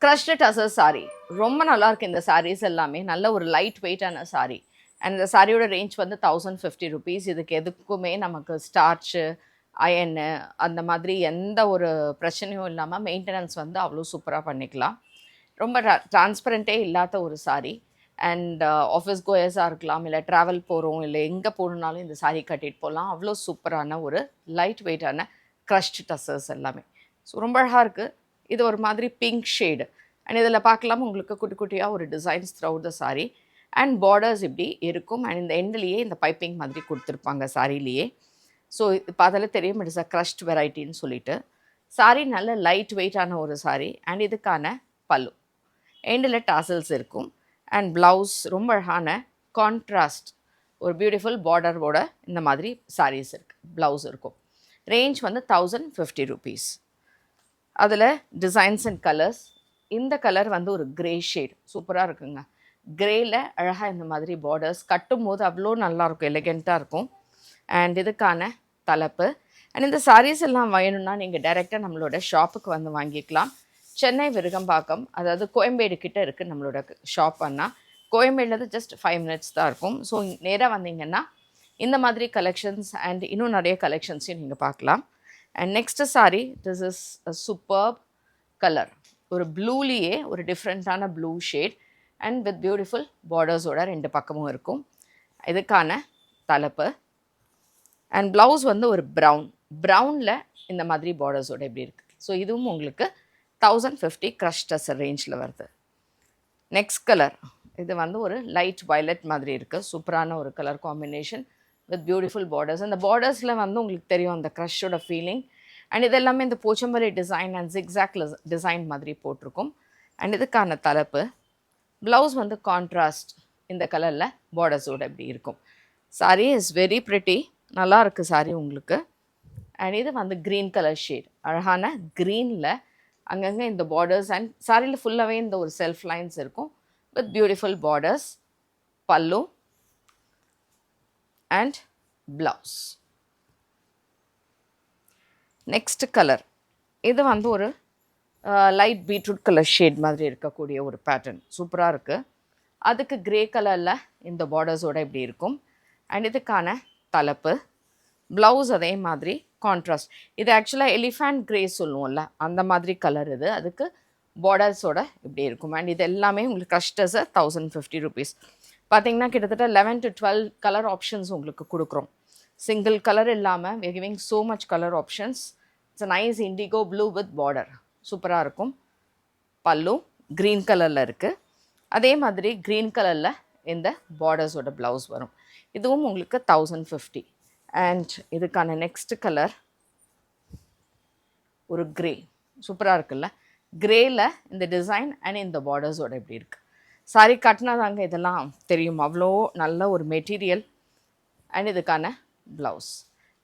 crushed tussar saree ரொம்ப நல்லா இருக்கு இந்த sarees எல்லாமே நல்ல ஒரு லைட் வெயிட்டான saree அண்ட் இந்த சாரியோட ரேஞ்ச் வந்து 1050 ருபீஸ். இதுக்கு எதுக்குமே நமக்கு ஸ்டார்ச்சு அயனு அந்த மாதிரி எந்த ஒரு பிரச்சனையும் இல்லாமல் மெயின்டெனன்ஸ் வந்து அவ்வளோ சூப்பராக பண்ணிக்கலாம். ரொம்ப டிரான்ஸ்பரண்ட்டே இல்லாத ஒரு சாரீ. அண்ட் ஆஃபீஸ் கோயர்ஸாக இருக்கலாம், இல்லை ட்ராவல் போகிறோம், இல்லை எங்கே போகணுன்னாலும் இந்த சாரீ கட்டிட்டு போகலாம். அவ்வளோ சூப்பரான ஒரு லைட் வெயிட்டான க்ரஷ்ட் டசர்ஸ் எல்லாமே. ஸோ ரொம்ப அழகாக இருக்குது. இது ஒரு மாதிரி பிங்க் ஷேடு அண்ட் இதில் பார்க்கலாம் உங்களுக்கு குட்டி குட்டியாக ஒரு designs through the sari and borders இப்படி இருக்கும். அண்ட் இந்த எண்ட்லேயே இந்த பைப்பிங் மாதிரி கொடுத்துருப்பாங்க சாரிலேயே. ஸோ இப்போ அதில் தெரியும் இட்ஸ் அ க்ரஷ்ட் வெரைட்டின்னு சொல்லிட்டு. சாரீ நல்ல லைட் வெயிட்டான ஒரு சாரீ அண்ட் இதுக்கான பல்லு எண்டில் டாசல்ஸ் இருக்கும். அண்ட் ப்ளவுஸ் ரொம்ப அழகான கான்ட்ராஸ்ட் ஒரு பியூட்டிஃபுல் பார்டரோட இந்த மாதிரி சாரீஸ் இருக்குது, ப்ளவுஸ் இருக்கும். ரேஞ்ச் வந்து 1050 ருபீஸ். அதில் டிசைன்ஸ் அண்ட் கலர்ஸ். இந்த கலர் வந்து ஒரு க்ரே ஷேட் சூப்பராக இருக்குங்க. க்ரேயில் அழகாக இந்த மாதிரி பார்டர்ஸ் கட்டும் போது அவ்வளோ நல்லாயிருக்கும், எலிகெண்ட்டாக இருக்கும். அண்ட் இதுக்கான தலைப்பு. அண்ட் இந்த சாரீஸ் எல்லாம் வேணும்னா நீங்கள் டைரெக்டாக நம்மளோட ஷாப்புக்கு வந்து வாங்கிக்கலாம். சென்னை விருகம்பாக்கம், அதாவது கோயம்பேடு கிட்டே இருக்குது நம்மளோட ஷாப். ஆனால் கோயம்பேடுலேருந்து ஜஸ்ட் 5 minutes தான் இருக்கும். ஸோ நேராக வந்தீங்கன்னா இந்த மாதிரி கலெக்ஷன்ஸ் அண்ட் இன்னும் நிறைய கலெக்ஷன்ஸையும் நீங்கள் பார்க்கலாம். And next sari, this is a superb colour. ஒரு ப்ளூலேயே ஒரு டிஃப்ரெண்ட்டான blue shade and with beautiful பார்டர்ஸோட 2 பக்கமும் இருக்கும். இதுக்கான தலைப்பு. அண்ட் ப்ளவுஸ் வந்து ஒரு ப்ரௌனில் இந்த மாதிரி பார்டர்ஸோட எப்படி இருக்குது. ஸோ இதுவும் உங்களுக்கு 1050 க்ரஷ்ட் டசர் ரேஞ்சில் வருது. நெக்ஸ்ட் கலர், இது வந்து ஒரு லைட் வயலட் மாதிரி இருக்குது. சூப்பரான ஒரு colour combination with beautiful borders. அந்த பார்டர்ஸில் வந்து உங்களுக்கு தெரியும் அந்த க்ரஷ்ஷோட ஃபீலிங். அண்ட் இது எல்லாமே இந்த Pochampalli design and zigzag design மாதிரி போட்டிருக்கும். அண்ட் இதுக்கான தலைப்பு. ப்ளவுஸ் வந்து கான்ட்ராஸ்ட் இந்த கலரில் பார்டர்ஸோடு எப்படி இருக்கும். சாரீ இஸ் வெரி ப்ரிட்டி, நல்லா இருக்குது சாரீ உங்களுக்கு. அண்ட் இது வந்து க்ரீன் கலர் ஷேட், அழகான க்ரீனில் அங்கங்கே இந்த பார்டர்ஸ் அண்ட் சாரியில் ஃபுல்லாகவே இந்த ஒரு செல்ஃப் லைன்ஸ் இருக்கும் வித் பியூட்டிஃபுல் பார்டர்ஸ். பல்லு அண்ட் ப்ளவுஸ். நெக்ஸ்ட் கலர், இது வந்து ஒரு லைட் பீட்ரூட் கலர் ஷேட் மாதிரி இருக்கக்கூடிய ஒரு பேட்டர்ன், சூப்பராக இருக்குது. அதுக்கு க்ரே கலரில் இந்த பார்டர்ஸோடு இப்படி இருக்கும். அண்ட் இதுக்கான தலைப்பு. ப்ளவுஸ் அதே மாதிரி கான்ட்ராஸ்ட். இது ஆக்சுவலாக எலிஃபண்ட் க்ரே சொல்லுவோம்ல, அந்த மாதிரி கலர் இது. அதுக்கு பார்டர்ஸோட இப்படி இருக்கும். அண்ட் இது எல்லாமே உங்களுக்கு கஸ்டர்ஸை 1050 ருபீஸ். பார்த்தீங்கன்னா கிட்டத்தட்ட 11 to 12 கலர் ஆப்ஷன்ஸ் உங்களுக்கு கொடுக்குறோம். சிங்கிள் கலர் இல்லாமல் we're giving so much colour options. It's a nice indigo blue with border, சூப்பராக இருக்கும். பல்லு க்ரீன் கலரில் இருக்குது. அதே மாதிரி க்ரீன் கலரில் இந்த பார்டர்ஸோட ப்ளவுஸ் வரும். இதுவும் உங்களுக்கு 1050. அண்ட் இதுக்கான நெக்ஸ்ட் கலர் ஒரு க்ரே, சூப்பராக இருக்குல்ல. க்ரேயில் இந்த டிசைன் அண்ட் இந்த பார்டர்ஸோட எப்படி இருக்குது. சாரி கட்டினா தாங்க இதெல்லாம் தெரியும், அவ்வளோ நல்ல ஒரு மெட்டீரியல். அண்ட் இதுக்கான ப்ளவுஸ்.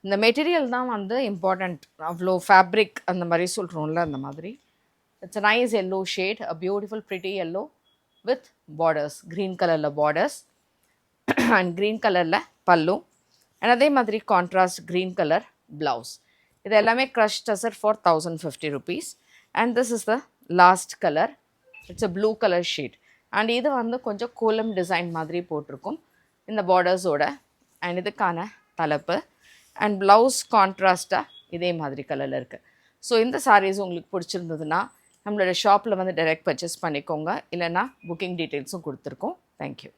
இந்த மெட்டீரியல் தான் வந்து இம்பார்ட்டண்ட், அவ்வளோ ஃபேப்ரிக் அந்த மாதிரி சொல்கிறோம்ல, அந்த மாதிரி. It's a nice yellow shade, a beautiful pretty yellow with borders, green கலரில் பார்டர்ஸ் அண்ட் க்ரீன் கலரில் பல்லு. அண்ட் அதே மாதிரி கான்ட்ராஸ்ட் க்ரீன் கலர் ப்ளவுஸ். இது எல்லாமே crushed tussar for 1050 rupees. And this is the last colour. It's a blue colour shade. And இது வந்து கொஞ்சம் கோலம் டிசைன் மாதிரி போட்டிருக்கும் இந்த பார்டர்ஸோட. அண்ட் இதுக்கான தலைப்பு. அண்ட் ப்ளவுஸ் கான்ட்ராஸ்ட்டாக இதே மாதிரி கலரில் இருக்குது. ஸோ இந்த சாரீஸ் உங்களுக்கு பிடிச்சிருந்ததுன்னா நம்மளோட ஷாப்பில் வந்து டைரெக்ட் பர்ச்சேஸ் பண்ணிக்கோங்க. இல்லைனா புக்கிங் டீட்டெயில்ஸும் கொடுத்துருக்கோம். தேங்க்யூ.